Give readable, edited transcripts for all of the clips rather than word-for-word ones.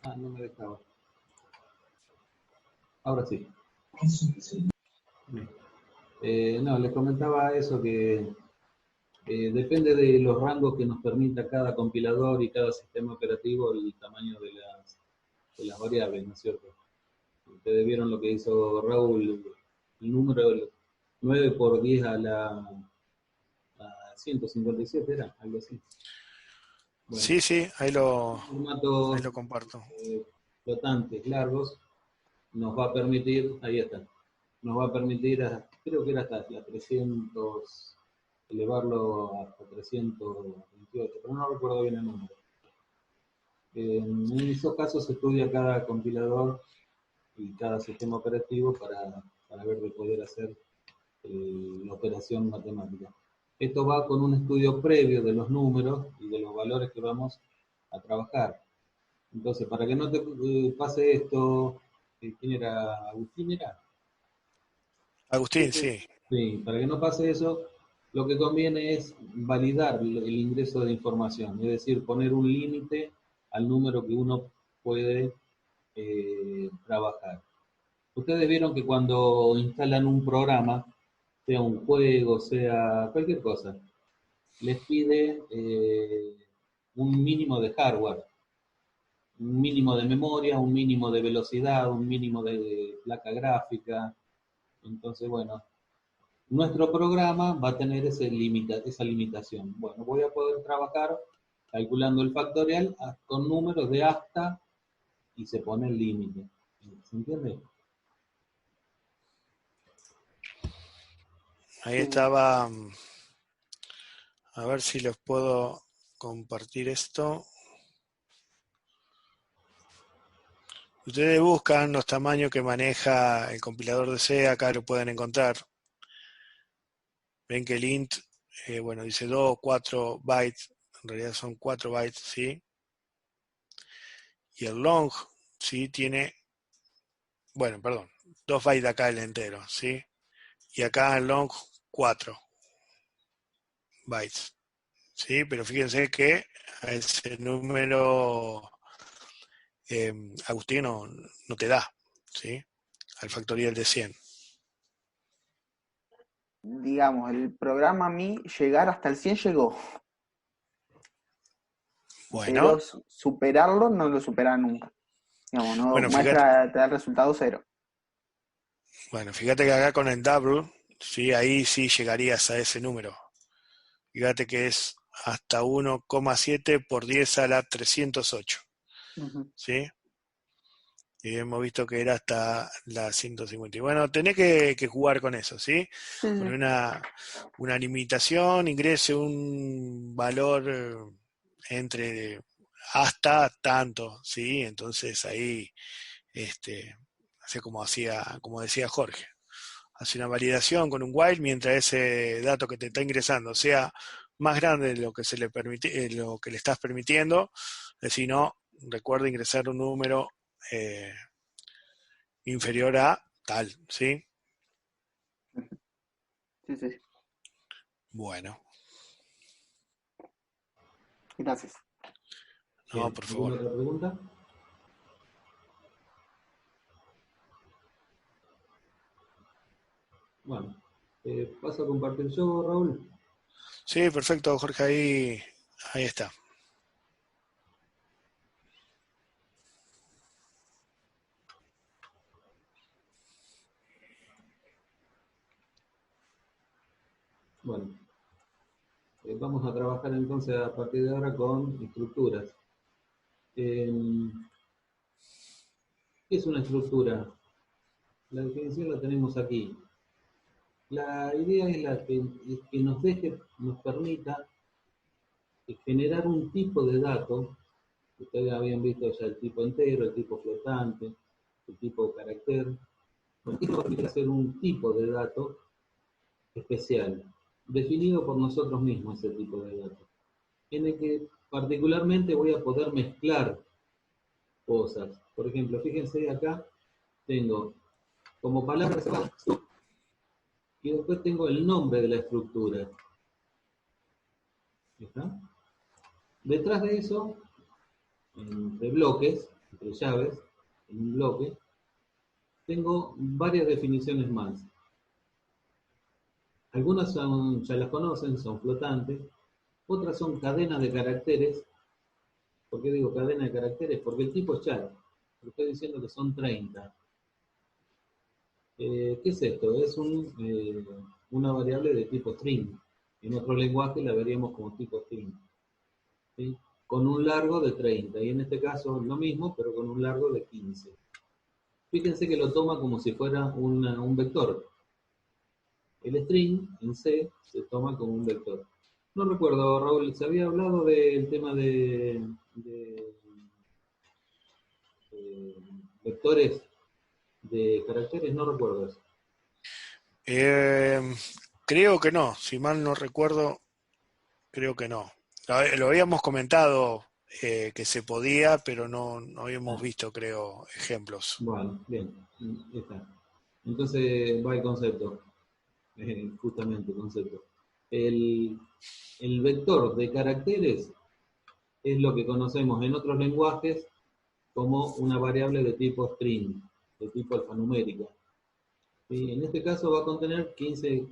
No me dejaba. Ahora sí. No, les comentaba eso que depende de los rangos que nos permita cada compilador y cada sistema operativo el tamaño de las variables, ¿no es cierto? Ustedes vieron lo que hizo Raúl, el número 9 por 10 a 157 era, algo así. Bueno, Sí, ahí lo formatos comparto. Flotantes largos nos va a permitir, ahí está, nos va a permitir, creo que era hasta la 300, elevarlo hasta 328, pero no recuerdo bien el número. En esos casos se estudia cada compilador y cada sistema operativo para ver de poder hacer la operación matemática. Esto va con un estudio previo de los números y de los valores que vamos a trabajar. Entonces, para que no te pase esto, ¿quién era? ¿Agustín era? Agustín, sí. Sí, para que no pase eso, lo que conviene es validar el ingreso de información, es decir, poner un límite al número que uno puede trabajar. Ustedes vieron que cuando instalan un programa, sea un juego, sea cualquier cosa, les pide un mínimo de hardware, un mínimo de memoria, un mínimo de velocidad, un mínimo de placa gráfica. Entonces, bueno, nuestro programa va a tener esa limitación. Bueno, voy a poder trabajar calculando el factorial con números de hasta y se pone el límite. ¿Se entiende? Ahí estaba. A ver si les puedo compartir esto. Ustedes buscan los tamaños que maneja el compilador de C, acá lo pueden encontrar. Ven que el int, bueno, dice 2 o 4 bytes, en realidad son 4 bytes, ¿sí? Y el long, ¿sí? Tiene, bueno, perdón, 2 bytes acá el entero, ¿sí? Y acá el long 4 bytes, ¿sí? Pero fíjense que a ese número Agustín no te da, ¿sí? Al factorial de 100. Digamos, el programa a mí llegar hasta el 100 llegó. Bueno. Pero superarlo no lo supera nunca. Digamos, no Bueno, muestra, te da el resultado 0. Bueno, fíjate que acá con el double, ¿sí? Ahí sí llegarías a ese número. Fíjate que es hasta 1,7 por 10 a la 308. ¿Sí? Y hemos visto que era hasta la 150. Y bueno, tenés que jugar con eso, ¿sí? Con una limitación, ingrese un valor entre hasta tanto, ¿sí? Entonces ahí, hace como decía Jorge, hace una validación con un while mientras ese dato que te está ingresando sea más grande de lo que se le permite, lo que le estás permitiendo. Si no, recuerda ingresar un número inferior a tal, ¿sí? Sí. Bueno. Gracias. No, por favor. ¿Alguna otra pregunta? Bueno, ¿paso a compartir yo, Raúl? Sí, perfecto, Jorge, ahí está. Bueno, vamos a trabajar entonces a partir de ahora con estructuras. ¿Qué es una estructura? La definición la tenemos aquí. La idea es que nos permita generar un tipo de dato. Ustedes habían visto ya el tipo entero, el tipo flotante, el tipo carácter. Bueno, esto va a permitir hacer un tipo de dato especial, definido por nosotros mismos ese tipo de datos, en el que particularmente voy a poder mezclar cosas. Por ejemplo, fíjense acá, tengo como palabra reservada y después tengo el nombre de la estructura. ¿Está? Detrás de eso, entre bloques, entre llaves, en un bloque, tengo varias definiciones más. Algunas ya las conocen, son flotantes, otras son cadenas de caracteres. ¿Por qué digo cadena de caracteres? Porque el tipo es char. Le estoy diciendo que son 30. ¿Qué es esto? Es una variable de tipo string. En otro lenguaje la veríamos como tipo string. ¿Sí? Con un largo de 30. Y en este caso lo mismo, pero con un largo de 15. Fíjense que lo toma como si fuera un vector. El string en C se toma como un vector. No recuerdo, Raúl, ¿se había hablado del tema de vectores de caracteres? No recuerdo eso. Creo que no, si mal no recuerdo, creo que no. Lo habíamos comentado que se podía, pero no habíamos visto, creo, ejemplos. Bueno, bien, está. Entonces va el concepto, justamente el concepto. El vector de caracteres es lo que conocemos en otros lenguajes como una variable de tipo string, de tipo alfanumérica. ¿Sí? En este caso va a contener 15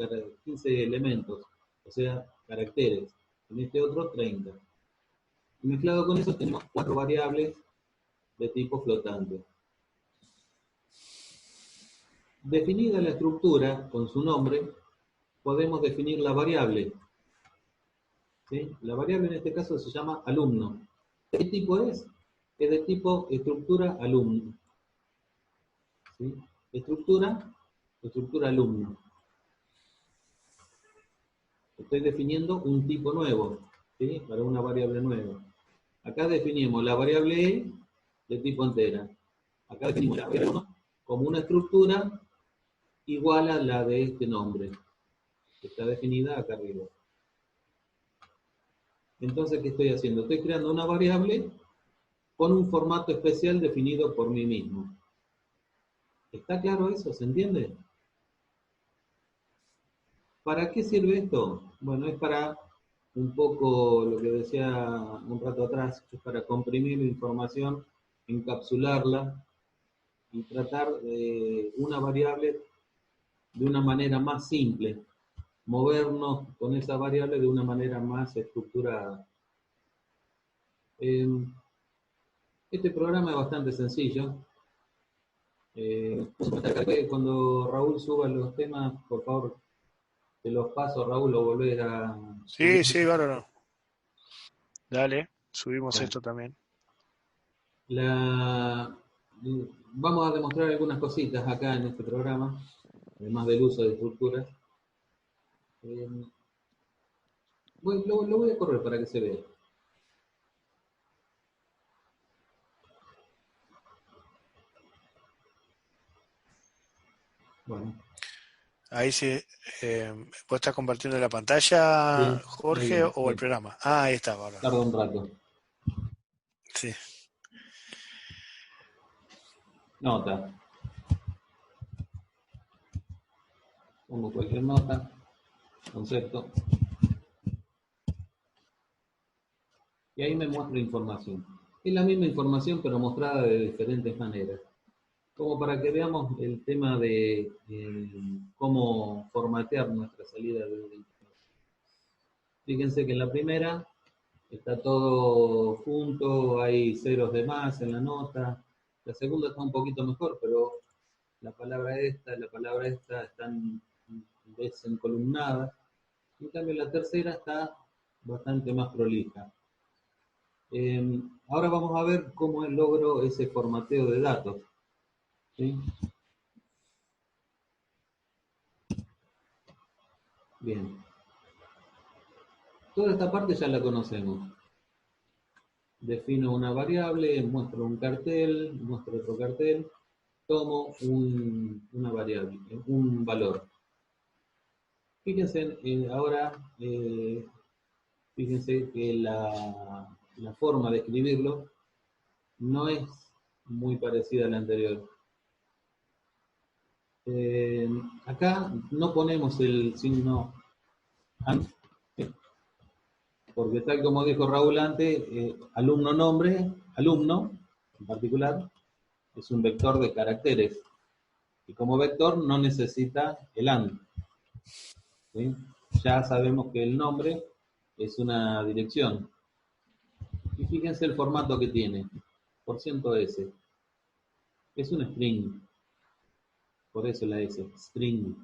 elementos, o sea, caracteres. En este otro 30. Y mezclado con eso tenemos 4 variables de tipo flotante. Definida la estructura con su nombre, podemos definir la variable. ¿Sí? La variable en este caso se llama alumno. ¿Qué tipo es? Es de tipo estructura alumno. ¿Sí? Estructura alumno. Estoy definiendo un tipo nuevo, ¿sí? Para una variable nueva. Acá definimos la variable E de tipo entera. Acá definimos la variable 1 como una estructura igual a la de este nombre, que está definida acá arriba. Entonces, ¿qué estoy haciendo? Estoy creando una variable con un formato especial definido por mí mismo. ¿Está claro eso? ¿Se entiende? ¿Para qué sirve esto? Bueno, es para un poco lo que decía un rato atrás, es para comprimir la información, encapsularla y tratar una variable de una manera más simple, movernos con esa variable de una manera más estructurada. Este programa es bastante sencillo. Cuando Raúl suba los temas, por favor, te los paso, Raúl, lo volvés a subir. Sí, bárbaro. Dale, subimos esto también. Vamos a demostrar algunas cositas acá en este programa, además del uso de estructuras. Bueno, lo voy a correr para que se vea. Bueno. Ahí sí, ¿vos estás compartiendo la pantalla, Sí, ahí Jorge, viene. o el programa? Ah, ahí está, bárbaro. Tarda un rato. Sí. Nota. Pongo cualquier nota, concepto. Y ahí me muestra información. Es la misma información, pero mostrada de diferentes maneras. Como para que veamos el tema de cómo formatear nuestra salida de internet. Fíjense que en la primera está todo junto, hay ceros de más en la nota. La segunda está un poquito mejor, pero la palabra esta están desencolumnadas. En cambio, la tercera está bastante más prolija. Ahora vamos a ver cómo logro ese formateo de datos. ¿Sí? Bien. Toda esta parte ya la conocemos. Defino una variable, muestro un cartel, muestro otro cartel, tomo una variable, un valor. Fíjense, ahora, fíjense que la forma de escribirlo no es muy parecida a la anterior. Acá no ponemos el signo AND, porque tal como dijo Raúl antes, alumno nombre, alumno, en particular, es un vector de caracteres. Y como vector no necesita el AND. ¿Sí? Ya sabemos que el nombre es una dirección. Y fíjense el formato que tiene, %S. Es un string, por eso la S, string,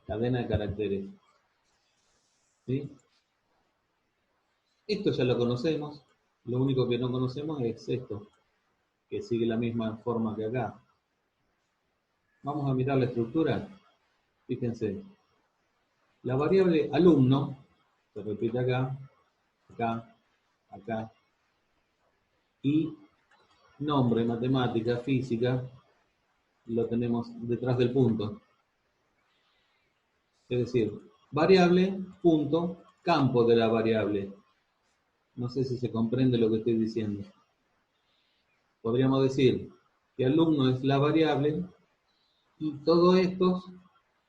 cadena de caracteres. ¿Sí? Esto ya lo conocemos, lo único que no conocemos es esto, que sigue la misma forma que acá. Vamos a mirar la estructura. Fíjense, la variable alumno, se repite acá, acá, acá, y nombre, matemática, física, lo tenemos detrás del punto. Es decir, variable, punto, campo de la variable. No sé si se comprende lo que estoy diciendo. Podríamos decir que alumno es la variable y todos estos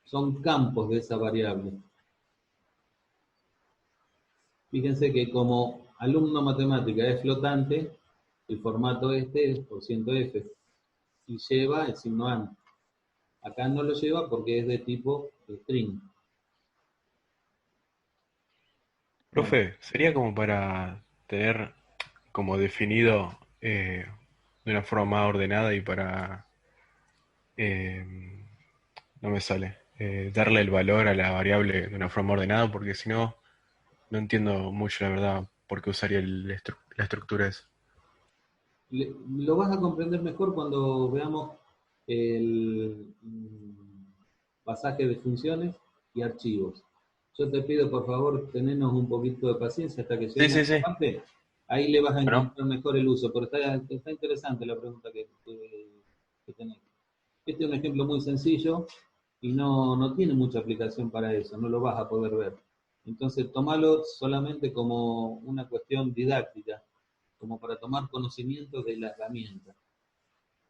son campos de esa variable. Fíjense que como alumno matemática es flotante, el formato este es %F y lleva el signo AND. Acá no lo lleva porque es de tipo string. Bueno, Profe, sería como para tener como definido de una forma más ordenada y para, eh, no me sale, darle el valor a la variable de una forma ordenada, porque si no, no entiendo mucho la verdad por qué usaría la estructura esa. lo vas a comprender mejor cuando veamos el pasaje de funciones y archivos. Yo te pido, por favor, tenernos un poquito de paciencia hasta que Sí, lleguemos a sí, esta sí. parte. Ahí le vas a Bueno, encontrar mejor el uso, pero está interesante la pregunta que tenés. Este es un ejemplo muy sencillo y no tiene mucha aplicación para eso, no lo vas a poder ver. Entonces, tomalo solamente como una cuestión didáctica, como para tomar conocimiento de la herramienta.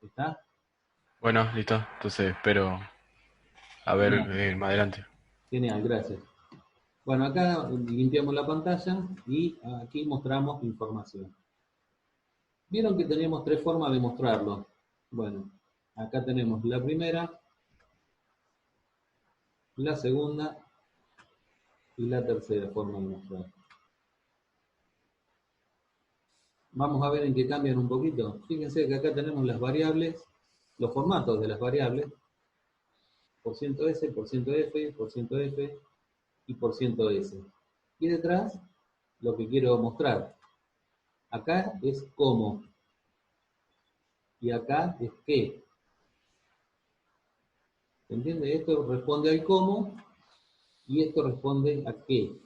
¿Está? bueno, listo. Entonces espero a ver Genial, más adelante. genial, gracias. Bueno, acá limpiamos la pantalla y aquí mostramos información. Vieron que teníamos tres formas de mostrarlo. Bueno, acá tenemos la primera, la segunda y la tercera forma de mostrar. Vamos a ver en qué cambian un poquito. Fíjense que acá tenemos las variables, los formatos de las variables, %S, %F, %F y %S. Y detrás, lo que quiero mostrar. Acá es cómo y acá es qué. ¿Se entiende? Esto responde al cómo y esto responde a qué.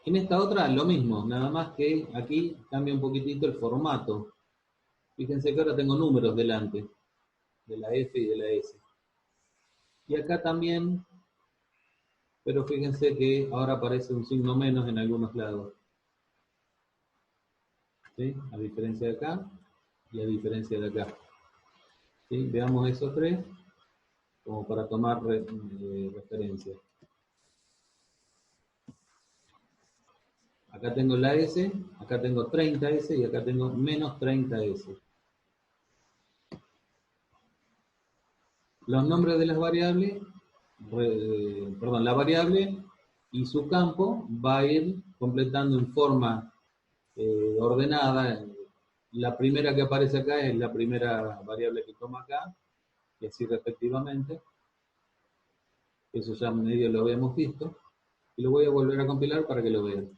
En esta otra lo mismo, nada más que aquí cambia un poquitito el formato. Fíjense que ahora tengo números delante, de la F y de la S. Y acá también, pero fíjense que ahora aparece un signo menos en algunos lados. ¿Sí? A diferencia de acá y a diferencia de acá. ¿Sí? Veamos esos tres como para tomar referencia. Acá tengo la S, acá tengo 30S y acá tengo menos 30S. Los nombres de las variables, la variable y su campo va a ir completando en forma ordenada. La primera que aparece acá es la primera variable que toma acá, y así respectivamente. Eso ya medio lo habíamos visto. Y lo voy a volver a compilar para que lo vean.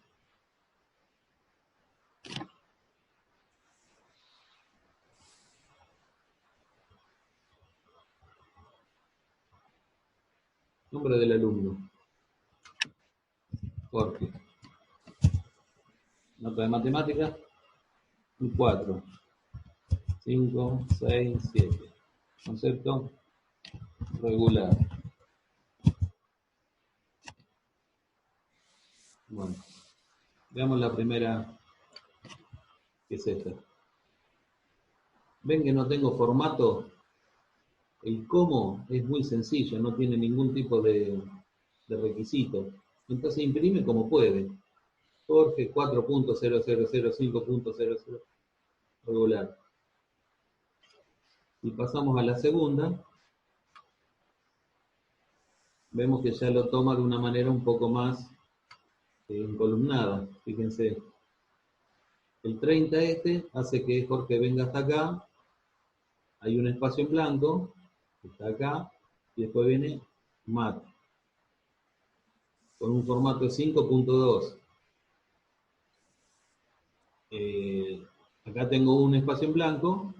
Nombre del alumno. Jorge. Nota de matemáticas. Un 4. 5, 6, 7. Concepto regular. Bueno, veamos la primera, que es esta. Ven que no tengo formato. El cómo es muy sencillo, no tiene ningún tipo de requisito. Entonces imprime como puede. Jorge, 4.0005.00 regular. Y pasamos a la segunda. Vemos que ya lo toma de una manera un poco más encolumnada. Fíjense. El 30 hace que Jorge venga hasta acá. Hay un espacio en blanco. Está acá. Y después viene mat. Con un formato de 5.2. Acá tengo un espacio en blanco.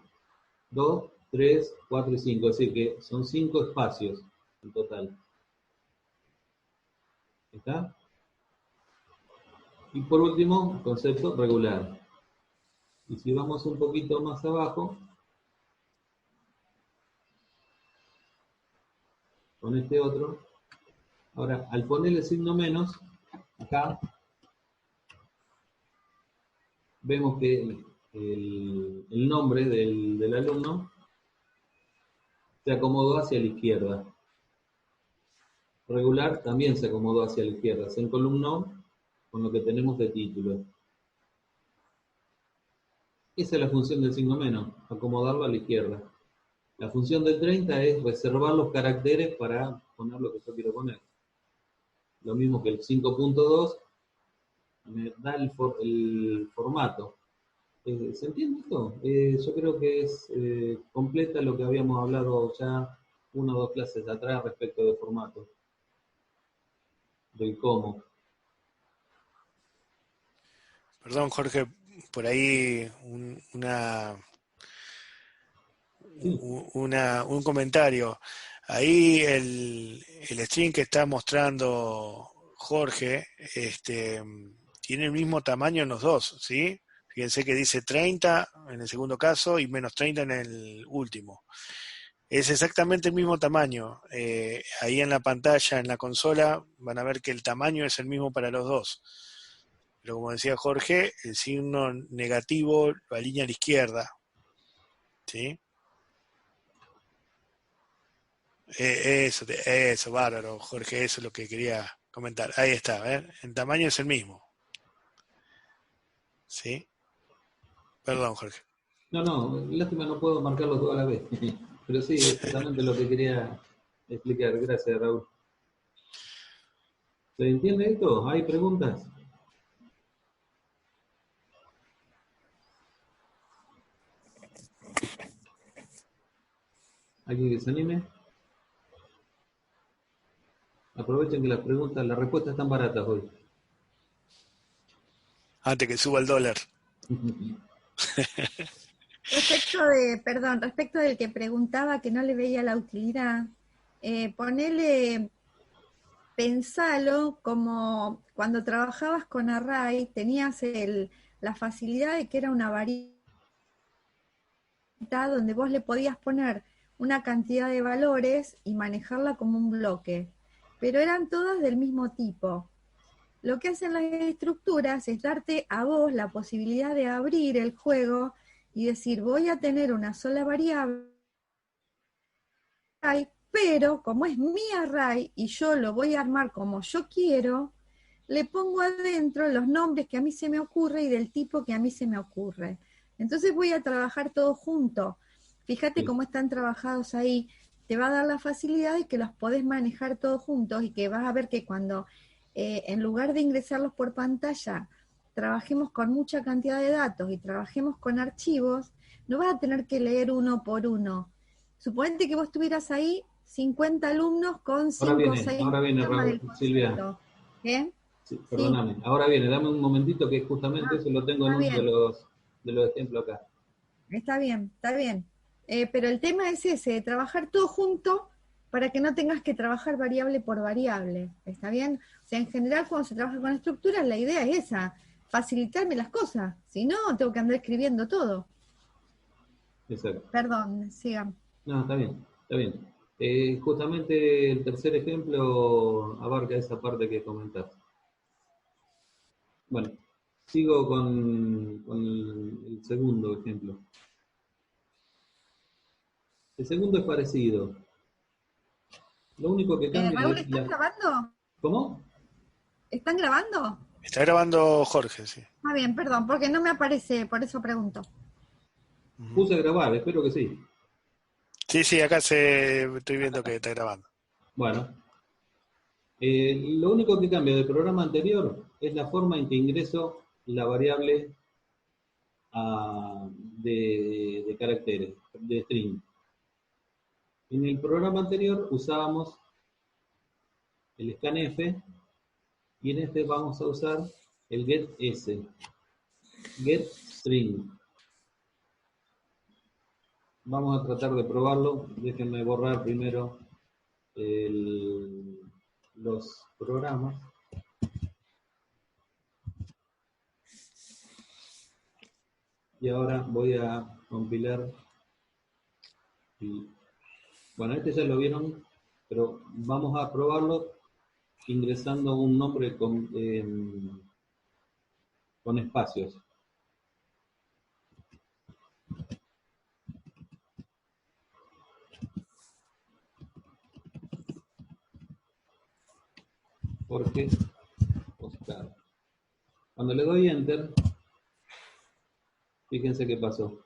2, 3, 4 y 5. Es decir que son 5 espacios en total. ¿Está? Y por último, concepto regular. Y si vamos un poquito más abajo, con este otro, ahora al ponerle signo menos, acá, vemos que el nombre del alumno se acomodó hacia la izquierda. Regular también se acomodó hacia la izquierda, se encolumnó con lo que tenemos de título. Esa es la función del signo menos, acomodarlo a la izquierda. La función del 30 es reservar los caracteres para poner lo que yo quiero poner. Lo mismo que el 5.2 me da el formato. ¿Se entiende esto? Yo creo que es completa lo que habíamos hablado ya 1 o 2 clases atrás respecto de formato. Del cómo. Perdón, Jorge, por ahí un comentario. Ahí el string que está mostrando Jorge tiene el mismo tamaño en los dos, ¿sí? Fíjense que dice 30 en el segundo caso y menos 30 en el último. Es exactamente el mismo tamaño. Ahí en la pantalla, en la consola, van a ver que el tamaño es el mismo para los dos. Pero como decía Jorge, el signo negativo lo alinea a la izquierda. ¿Sí? Eso, bárbaro, Jorge, eso es lo que quería comentar. Ahí está, ¿ver? El tamaño es el mismo. ¿Sí? Perdón, Jorge. No, lástima no puedo marcarlos toda la vez. Pero sí, es justamente lo que quería explicar. Gracias, Raúl. ¿Se entiende esto? ¿Hay preguntas? ¿Alguien que se anime? Aprovechen que las respuestas están baratas hoy. Antes que suba el dólar. Respecto del que preguntaba que no le veía la utilidad, pensalo como cuando trabajabas con array, tenías la facilidad de que era una variedad donde vos le podías poner una cantidad de valores y manejarla como un bloque, pero eran todas del mismo tipo. Lo que hacen las estructuras es darte a vos la posibilidad de abrir el juego y decir, voy a tener una sola variable, pero como es mi array y yo lo voy a armar como yo quiero, le pongo adentro los nombres que a mí se me ocurre y del tipo que a mí se me ocurre. Entonces voy a trabajar todo junto. Fíjate cómo están trabajados ahí. Te va a dar la facilidad de que los podés manejar todos juntos y que vas a ver que cuando, en lugar de ingresarlos por pantalla, trabajemos con mucha cantidad de datos y trabajemos con archivos, no vas a tener que leer uno por uno. Suponete que vos tuvieras ahí 50 alumnos con 5 o 6... Ahora viene Raúl, Silvia. ¿Qué? Sí, perdóname. Sí. Ahora viene, dame un momentito que justamente eso lo tengo en uno de los ejemplos acá. Está bien. Pero el tema es ese, de trabajar todo junto para que no tengas que trabajar variable por variable. ¿Está bien? O sea, en general cuando se trabaja con estructuras la idea es esa, facilitarme las cosas. Si no, tengo que andar escribiendo todo. Exacto. Perdón, sigan. No, está bien. Justamente el tercer ejemplo abarca esa parte que comentaste. Bueno, sigo con el segundo ejemplo. El segundo es parecido. Lo único que cambia Raúl, ¿están grabando? ¿Cómo? ¿Están grabando? Está grabando Jorge, sí. Ah, bien, perdón, porque no me aparece, por eso pregunto. Puse a grabar, espero que sí. Sí, acá estoy viendo que está grabando. Bueno, lo único que cambia del programa anterior es la forma en que ingreso la variable de caracteres, de string. En el programa anterior usábamos el scanf y en este vamos a usar el getS, getString. Vamos a tratar de probarlo. Déjenme borrar primero los programas. Y ahora voy a compilar. Bueno, este ya lo vieron, pero vamos a probarlo ingresando un nombre con espacios. Jorge Oscar. Cuando le doy Enter, fíjense qué pasó.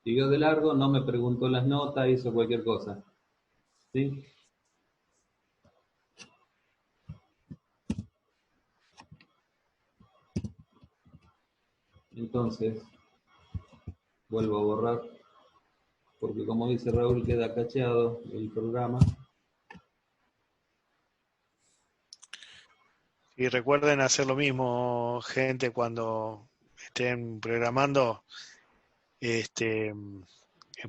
Siguió de largo, no me preguntó las notas, hizo cualquier cosa. ¿Sí? Entonces, vuelvo a borrar, porque como dice Raúl, queda cacheado el programa. Y recuerden hacer lo mismo, gente, cuando estén programando. Es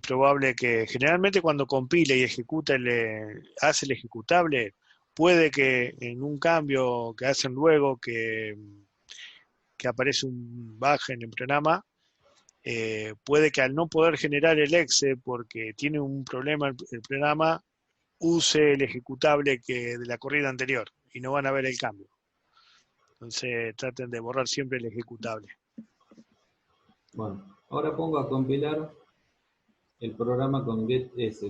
probable que generalmente cuando compile y ejecuta hace el ejecutable, puede que en un cambio que hacen luego que aparece un bug en el programa, puede que al no poder generar el exe porque tiene un problema el programa, use el ejecutable de la corrida anterior y no van a ver el cambio. Entonces traten de borrar siempre el ejecutable. Bueno, ahora pongo a compilar el programa con getS.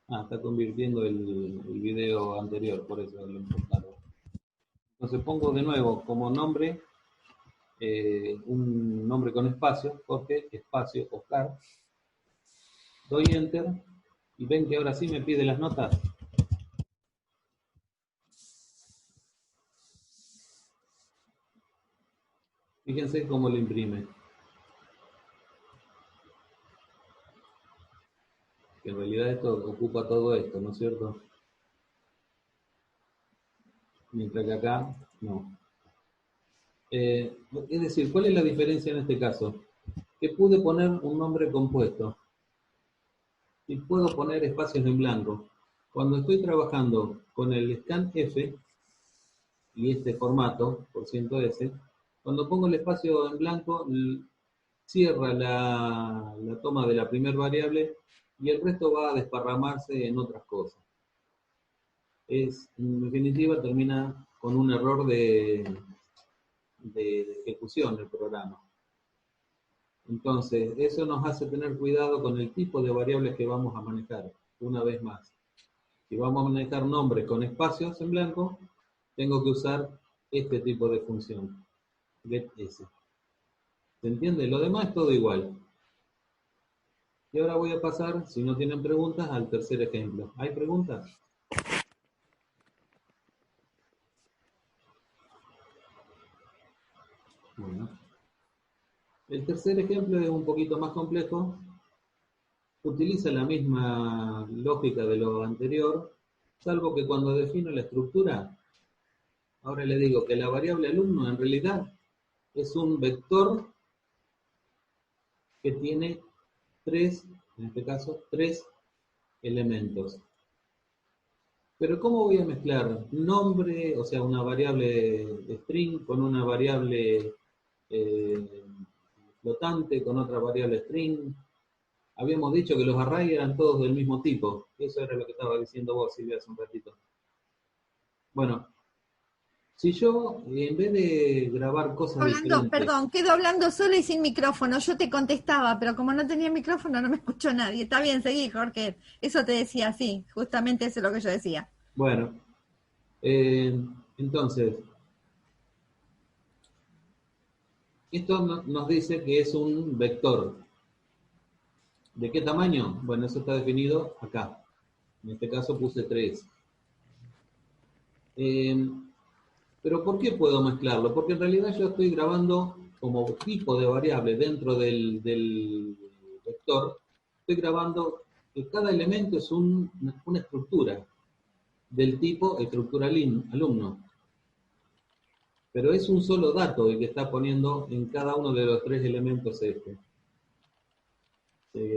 Está convirtiendo el video anterior, por eso lo importaron. Entonces pongo de nuevo como nombre un nombre con espacio, Jorge, espacio, Oscar. Doy Enter y ven que ahora sí me pide las notas. Fíjense cómo lo imprime. Que en realidad esto ocupa todo esto, ¿no es cierto? Mientras que acá no. Es decir, ¿cuál es la diferencia en este caso? Que pude poner un nombre compuesto y puedo poner espacios en blanco. Cuando estoy trabajando con el scanf y este formato, %S, cuando pongo el espacio en blanco, cierra la toma de la primera variable y el resto va a desparramarse en otras cosas. En definitiva, termina con un error de ejecución del programa. Entonces, eso nos hace tener cuidado con el tipo de variables que vamos a manejar, una vez más. Si vamos a manejar nombres con espacios en blanco, tengo que usar este tipo de función, getS. ¿Se entiende? Lo demás es todo igual. Y ahora voy a pasar, si no tienen preguntas, al tercer ejemplo. ¿Hay preguntas? Bueno. El tercer ejemplo es un poquito más complejo. Utiliza la misma lógica de lo anterior, salvo que cuando defino la estructura, ahora le digo que la variable alumno en realidad es un vector que tiene en este caso, tres elementos. Pero ¿cómo voy a mezclar nombre, o sea, una variable string con una variable flotante, con otra variable string? Habíamos dicho que los arrays eran todos del mismo tipo. Eso era lo que estaba diciendo vos, Silvia, hace un ratito. Bueno, Si yo, en vez de grabar cosas diferentes... Perdón, quedo hablando sola y sin micrófono. Yo te contestaba, pero como no tenía micrófono no me escuchó nadie. Está bien, seguí, Jorge. Eso te decía, sí, justamente eso es lo que yo decía. Bueno, entonces, esto nos dice que es un vector. ¿De qué tamaño? Bueno, eso está definido acá. En este caso puse 3. Pero ¿por qué puedo mezclarlo? Porque en realidad yo estoy grabando como tipo de variable dentro del vector. Estoy grabando que cada elemento es una estructura del tipo estructura alumno. Pero es un solo dato el que está poniendo en cada uno de los 3 elementos este.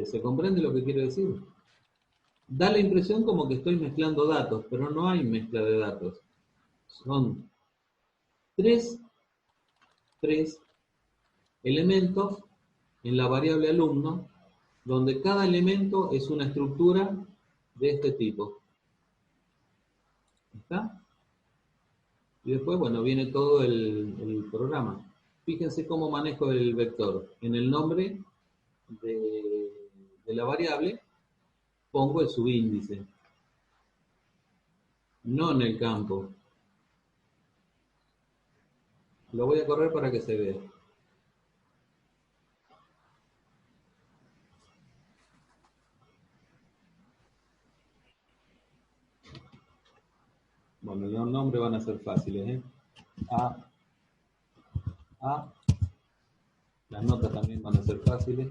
¿Se comprende lo que quiero decir? Da la impresión como que estoy mezclando datos, pero no hay mezcla de datos. Son tres elementos en la variable alumno, donde cada elemento es una estructura de este tipo. ¿Está? Y después, bueno, viene todo el programa. Fíjense cómo manejo el vector. En el nombre de la variable pongo el subíndice, no en el campo. Lo voy a correr para que se vea. Bueno, los nombres van a ser fáciles, ¿eh? A. Las notas también van a ser fáciles.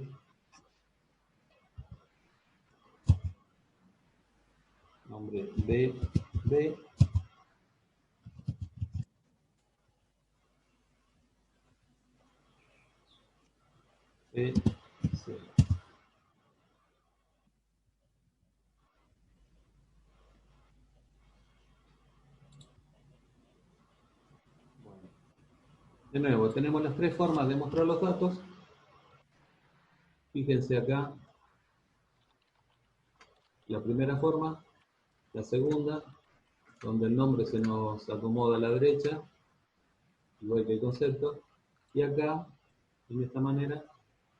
Nombre B. C. De nuevo, tenemos las 3 formas de mostrar los datos. Fíjense acá la primera forma, la segunda, donde el nombre se nos acomoda a la derecha, igual que el concepto, y acá, de esta manera,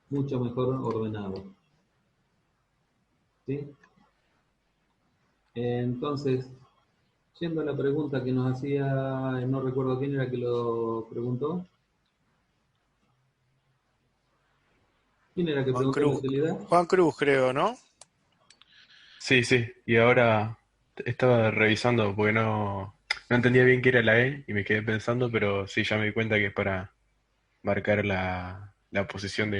mucho mejor ordenado. ¿Sí? Entonces, yendo a la pregunta que nos hacía, no recuerdo quién era que lo preguntó. ¿Quién era que Juan preguntó la Cruz. utilidad? Juan Cruz, creo, ¿no? Sí, sí. Y ahora estaba revisando porque no entendía bien qué era la E y me quedé pensando, pero sí, ya me di cuenta que es para marcar la posición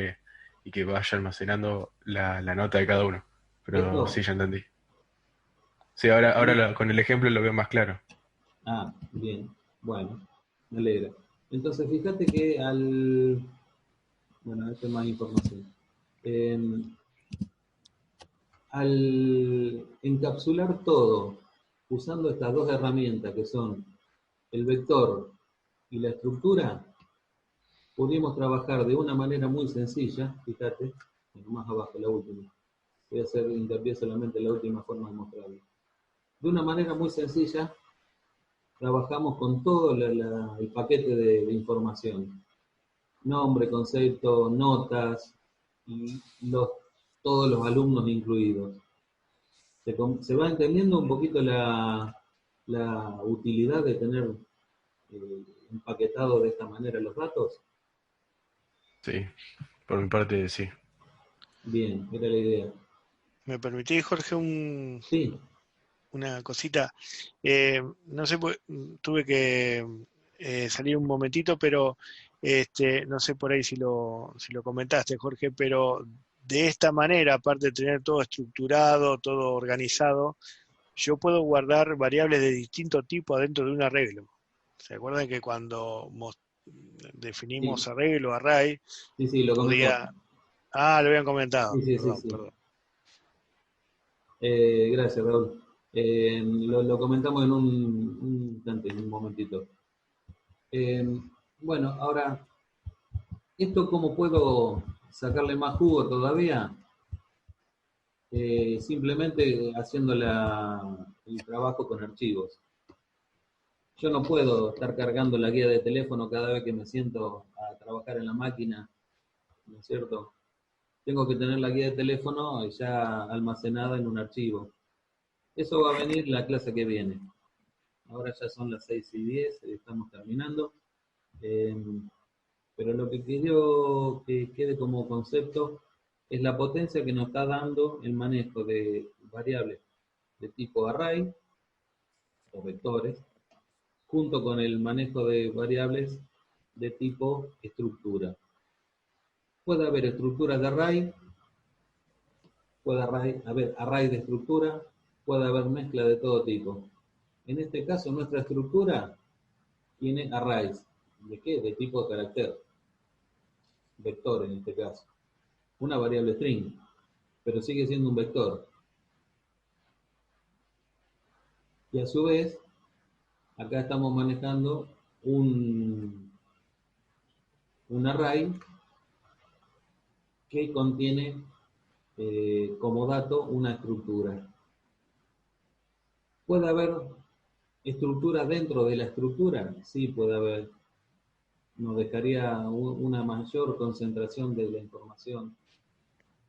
y que vaya almacenando la nota de cada uno. Pero sí, ¿Esto? ya entendí. Sí, ahora con el ejemplo lo veo más claro. Ah, bien. Bueno, me alegra. Entonces, fíjate que bueno, esto es más información. Al encapsular todo usando estas 2 herramientas que son el vector y la estructura, pudimos trabajar de una manera muy sencilla, fíjate, más abajo, la última. Voy a hacer hincapié solamente en la última forma de mostrarlo. De una manera muy sencilla, trabajamos con todo el paquete de información. Nombre, concepto, notas, y todos los alumnos incluidos. ¿Se va entendiendo un poquito la utilidad de tener empaquetado de esta manera los datos? Sí, por mi parte sí. Bien, era la idea. ¿Me permitís, Jorge, Sí, una cosita? No sé, tuve que salir un momentito, pero no sé por ahí si lo comentaste, Jorge, pero de esta manera, aparte de tener todo estructurado, todo organizado, yo puedo guardar variables de distinto tipo adentro de un arreglo. ¿Se acuerdan que cuando definimos sí, arreglo, array, sí, lo comentó. podía... Ah, lo habían comentado, Sí. perdón. Gracias, Raúl. Lo comentamos en un instante, en un momentito. Bueno, ahora, ¿esto cómo puedo sacarle más jugo todavía? Simplemente haciendo el trabajo con archivos. Yo no puedo estar cargando la guía de teléfono cada vez que me siento a trabajar en la máquina, ¿no es cierto? Tengo que tener la guía de teléfono ya almacenada en un archivo. Eso va a venir la clase que viene. Ahora ya son las 6:10, estamos terminando. Pero lo que quiero que quede como concepto es la potencia que nos está dando el manejo de variables de tipo array o vectores, junto con el manejo de variables de tipo estructura. Puede haber estructuras de array, puede haber array de estructura, puede haber mezcla de todo tipo. En este caso, nuestra estructura tiene arrays. ¿De qué? De tipo de carácter. Vector en este caso. Una variable string, pero sigue siendo un vector. Y a su vez, acá estamos manejando un array que contiene como dato una estructura. ¿Puede haber estructura dentro de la estructura? Sí, puede haber. Nos dejaría una mayor concentración de la información.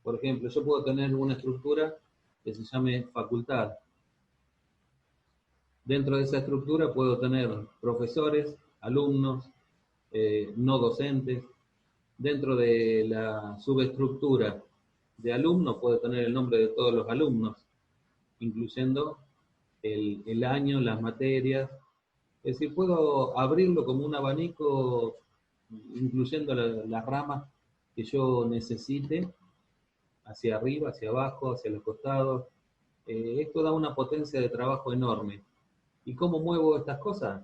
Por ejemplo, yo puedo tener una estructura que se llame facultad. Dentro de esa estructura puedo tener profesores, alumnos, no docentes. Dentro de la subestructura de alumnos puedo tener el nombre de todos los alumnos, incluyendo el año, las materias. Es decir, puedo abrirlo como un abanico, incluyendo las ramas que yo necesite, hacia arriba, hacia abajo, hacia los costados. Esto da una potencia de trabajo enorme. ¿Y cómo muevo estas cosas?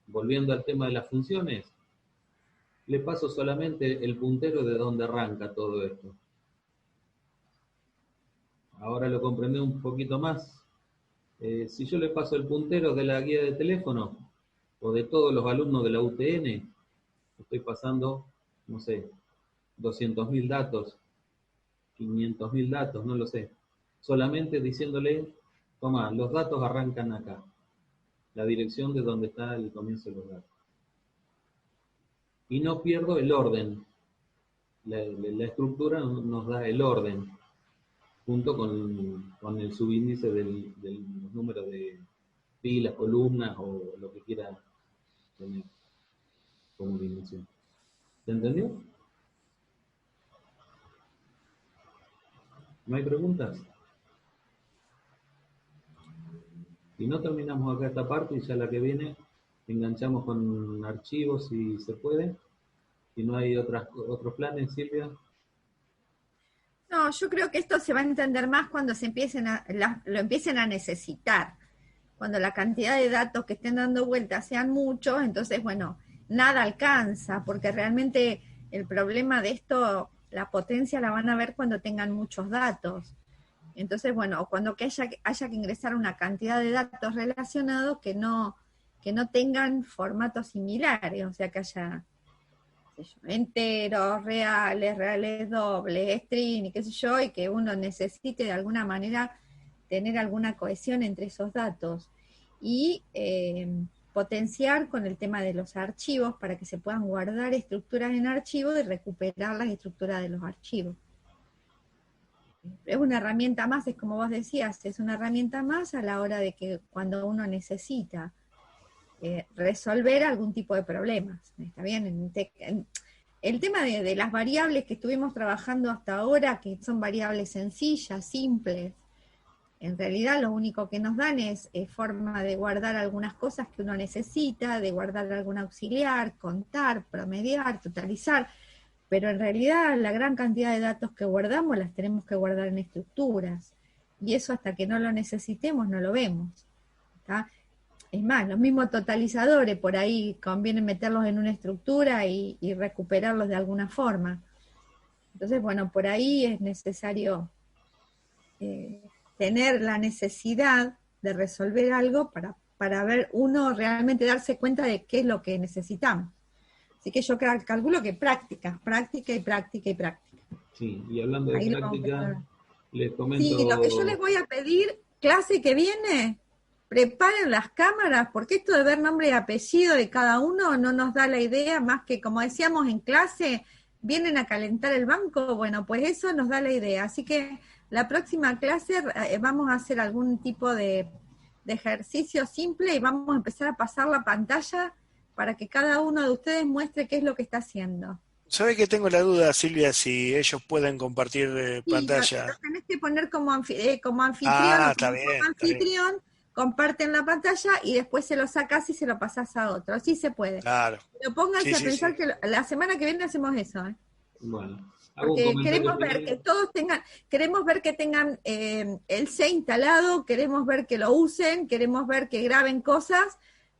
Volviendo al tema de las funciones, le paso solamente el puntero de donde arranca todo esto. Ahora lo comprendí un poquito más. Si yo le paso el puntero de la guía de teléfono o de todos los alumnos de la UTN, estoy pasando, no sé, 200.000 datos, 500.000 datos, no lo sé. Solamente diciéndole, toma, los datos arrancan acá. La dirección de donde está el comienzo de los datos. Y no pierdo el orden. La estructura nos da el orden, junto con el subíndice del número de filas, columnas o lo que quiera tener como dimensión. ¿Se entendió? ¿No hay preguntas? Si no, terminamos acá esta parte y ya la que viene enganchamos con archivos si se puede. Si no hay otros planes, Silvia. No, yo creo que esto se va a entender más cuando se lo empiecen a necesitar. Cuando la cantidad de datos que estén dando vueltas sean muchos, entonces, bueno, nada alcanza, porque realmente el problema de esto, la potencia la van a ver cuando tengan muchos datos. Entonces, bueno, cuando haya que ingresar una cantidad de datos relacionados que no tengan formatos similares, o sea, que haya enteros, reales dobles, string, y qué sé yo, y que uno necesite de alguna manera tener alguna cohesión entre esos datos. Y potenciar con el tema de los archivos para que se puedan guardar estructuras en archivos y recuperar las estructuras de los archivos. Es una herramienta más, es como vos decías, es una herramienta más a la hora de que cuando uno necesita resolver algún tipo de problemas. ¿Está bien? El tema de las variables que estuvimos trabajando hasta ahora, que son variables sencillas, simples, en realidad lo único que nos dan es forma de guardar algunas cosas que uno necesita, de guardar algún auxiliar, contar, promediar, totalizar, pero en realidad la gran cantidad de datos que guardamos las tenemos que guardar en estructuras, y eso hasta que no lo necesitemos no lo vemos. ¿Está? Es más, los mismos totalizadores, por ahí conviene meterlos en una estructura y recuperarlos de alguna forma. Entonces, bueno, por ahí es necesario tener la necesidad de resolver algo para ver uno realmente darse cuenta de qué es lo que necesitamos. Así que yo calculo que práctica. Sí, y hablando de práctica, les comento... Sí, lo que yo les voy a pedir, clase que viene, preparen las cámaras, porque esto de ver nombre y apellido de cada uno no nos da la idea, más que como decíamos en clase, vienen a calentar el banco, bueno, pues eso nos da la idea. Así que la próxima clase vamos a hacer algún tipo de ejercicio simple y vamos a empezar a pasar la pantalla para que cada uno de ustedes muestre qué es lo que está haciendo. ¿Sabe que tengo la duda, Silvia, si ellos pueden compartir Sí, pantalla? lo tenés que poner como anfitrión Ah, o está como bien, está bien. anfitrión, comparten la pantalla y después se lo sacás y se lo pasás a otro. Sí se puede. Claro. Pero pónganse Sí, a sí, pensar sí. que la semana que viene hacemos eso, ¿eh? Bueno, hago un Porque comentario queremos ver que primero. todos tengan, queremos ver que tengan el C instalado, queremos ver que lo usen, queremos ver que graben cosas,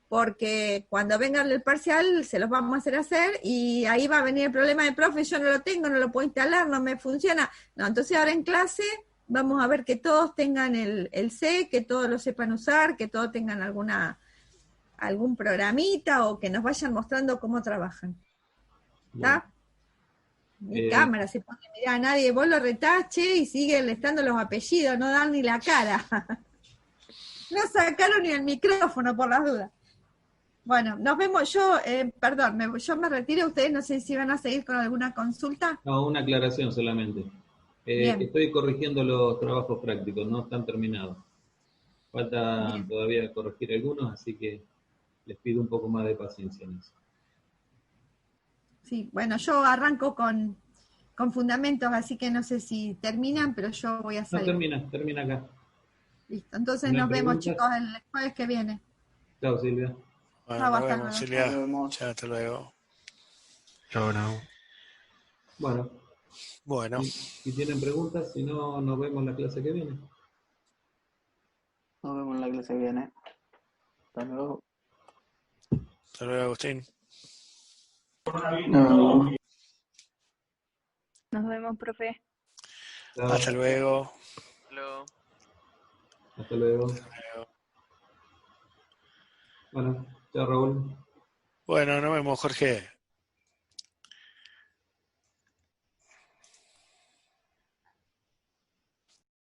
porque cuando vengan el parcial se los vamos a hacer y ahí va a venir el problema de profe, yo no lo tengo, no lo puedo instalar, no me funciona. No, entonces ahora en clase vamos a ver que todos tengan el C, que todos lo sepan usar, que todos tengan algún programita o que nos vayan mostrando cómo trabajan. Bueno, ¿Está? Mi cámara se pone, mirá, nadie, vos lo retache y siguen estando los apellidos, no dan ni la cara. No sacaron ni el micrófono por las dudas. Bueno, nos vemos, yo me retiro, ustedes no sé si van a seguir con alguna consulta. no, una aclaración solamente. Bien. Estoy corrigiendo los trabajos prácticos, no están terminados. Falta Bien. todavía corregir algunos, así que les pido un poco más de paciencia en eso. Sí, bueno, yo arranco con fundamentos, así que no sé si terminan, pero yo voy a No, salir. termina acá. Listo, entonces ¿No hay nos vemos, preguntas? chicos, el jueves que viene. Chao, Silvia. Bueno, Chao, nos hasta vemos, luego. Silvia. Nos vemos. Chao, hasta luego. Chao, Nau. Bueno, Bueno, si tienen preguntas, si no, nos vemos la clase que viene. Nos vemos en la clase que viene. Hasta luego. hasta luego, Agustín. No. Nos vemos, profe. Chao, Hasta luego. hasta luego. Bueno, chao, Raúl. Bueno, nos vemos, Jorge.